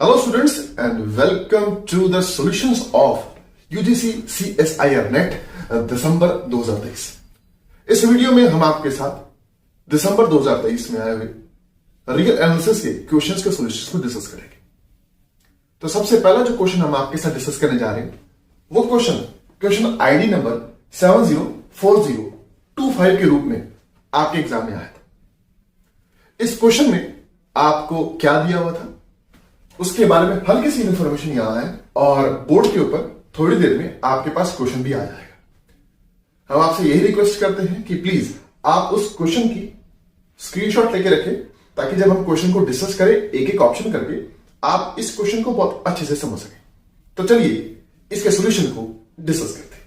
Hello students and welcome to the solutions of UGC CSIR NET दिसंबर 2023। इस video में हम आपके साथ दिसंबर 2023 में आए हुए रियल एनालिसिस के क्वेश्चंस के सॉल्यूशंस को डिस्कस करेंगे। तो सबसे पहला जो क्वेश्चन हम आपके साथ डिस्कस करने जा रहे हैं वो क्वेश्चन आईडी नंबर 704025 के रूप में आपके एग्जाम में आया था। इस क्वेश्चन में आपको क्या दिया हुआ था उसके बारे में हल्की सी इंफॉर्मेशन यहां है और बोर्ड के ऊपर थोड़ी देर में आपके पास क्वेश्चन भी आ जाएगा। हम आपसे यही रिक्वेस्ट करते हैं कि प्लीज आप उस क्वेश्चन की स्क्रीनशॉट लेके रखें ताकि जब हम क्वेश्चन को डिस्कस करें एक एक ऑप्शन करके आप इस क्वेश्चन को बहुत अच्छे से समझ सकें। तो चलिए इसके सॉल्यूशन को डिस्कस करते हैं।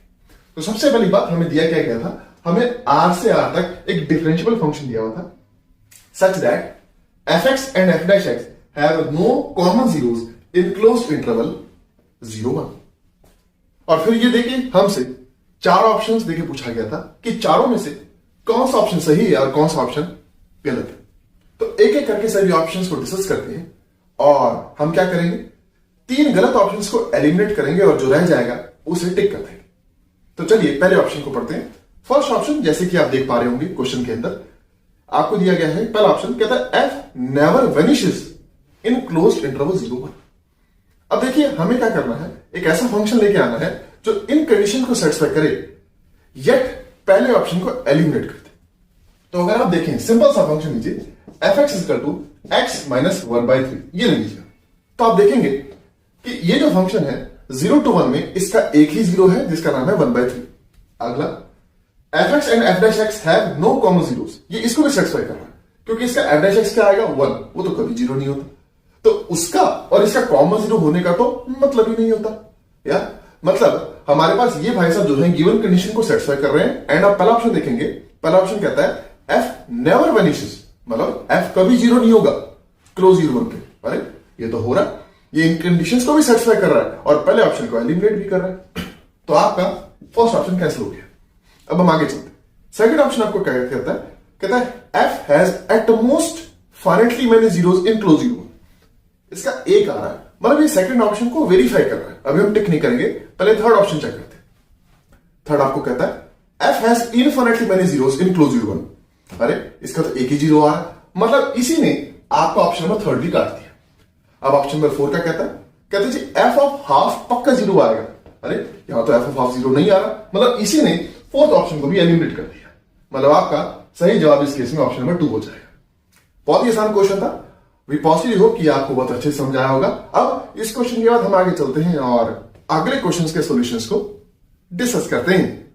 तो सबसे पहली बात हमें दिया क्या गया था, हमें r से r तक एक डिफरेंशियल फंक्शन दिया हुआ था such that fx and f dash x have no common zeros in closed interval 0 1। और फिर ये देखे हमसे चार ऑप्शंस देके पूछा गया था कि चारों में से कौन सा ऑप्शन सही है और कौन सा ऑप्शन गलत है। तो एक एक करके सभी ऑप्शंस को डिस्कस करते हैं और हम क्या करेंगे, तीन गलत ऑप्शंस को एलिमिनेट करेंगे और जो रह जाएगा उसे टिक कर देंगे। तो चलिए पहले ऑप्शन को पढ़ते हैं। फर्स्ट ऑप्शन जैसे कि आप देख पा रहे होंगे क्वेश्चन के अंदर आपको दिया गया है, पहला ऑप्शन कहता है एफ नेवर वेनिशेस इन क्लोज्ड इंटरवल 0 1। अब देखिए हमें क्या करना है, एक ऐसा फंक्शन लेके आना है जो इन कंडीशन को सेटिस्फाई करे येट पहले ऑप्शन को एलिमिनेट कर दे। तो अगर आप देखें सिंपल सा फंक्शन लीजिए F X equal to X minus 1/3 ये ले लीजिए। तो आप देखेंगे कि ये जो फंक्शन है 0 to 1 में इसका एक ही जीरो है जिसका नाम है 1/3। अगला F X and F dash X have no common zeros, ये इसको भी सेटिस्फाई कर रहा है क्योंकि इसका एफ डैश एक्स क्या आएगा 1, वो तो कभी जीरो नहीं होता। तो उसका और इसका कॉमन जीरो होने का तो मतलब ही नहीं होता या मतलब हमारे पास ये भाई साहब जो है गिवन कंडीशन को सेटिस्फाई कर रहे हैं। एंड आप पहला ऑप्शन देखेंगे, पहला ऑप्शन कहता है एफ नेवर वेनिशेस, मतलब एफ कभी जीरो नहीं होगा क्लोज 0 1 पे। अरे ये तो हो रहा है, ये इन कंडीशंस को भी सेटिस्फाई कर रहा है और पहले ऑप्शन को एलिमिनेट भी कर रहा है। तो आपका फर्स्ट ऑप्शन कैंसिल हो गया। अब हम आगे चलते हैं। सेकंड ऑप्शन आपको क्या कहता है F has at most finitely many zeros in close 0 1। इसका एक आ रहा है, मतलब ये सेकंड ऑप्शन को वेरीफाई कर रहा है। अभी हम टिक नहीं करेंगे, पहले थर्ड ऑप्शन चेक करते हैं। थर्ड आपको कहता है F has infinitely many zeros in close 0 1। अरे इसका तो एक ही जीरो आ रहा है, मतलब इसी ने आपका ऑप्शन नंबर थर्ड भी काट दिया। अब ऑप्शन नंबर 4 का कहता है जी एफ ऑफ हाफ पक्का जीरो आएगा। अरे यहां तो एफ ऑफ हाफ जीरो नहीं आ रहा, मतलब इसी ने फोर्थ ऑप्शन को भी एलिमिनेट कर दिया। मतलब आपका सही जवाब इस केस में ऑप्शन नंबर 2 हो जाएगा। बहुत ही आसान क्वेश्चन था। वी पॉजिटिव होप कि आपको बहुत अच्छे से समझ आया होगा। अब इस क्वेश्चन के बाद हम आगे चलते हैं और अगले क्वेश्चंस के सॉल्यूशंस को डिस्कस करते हैं।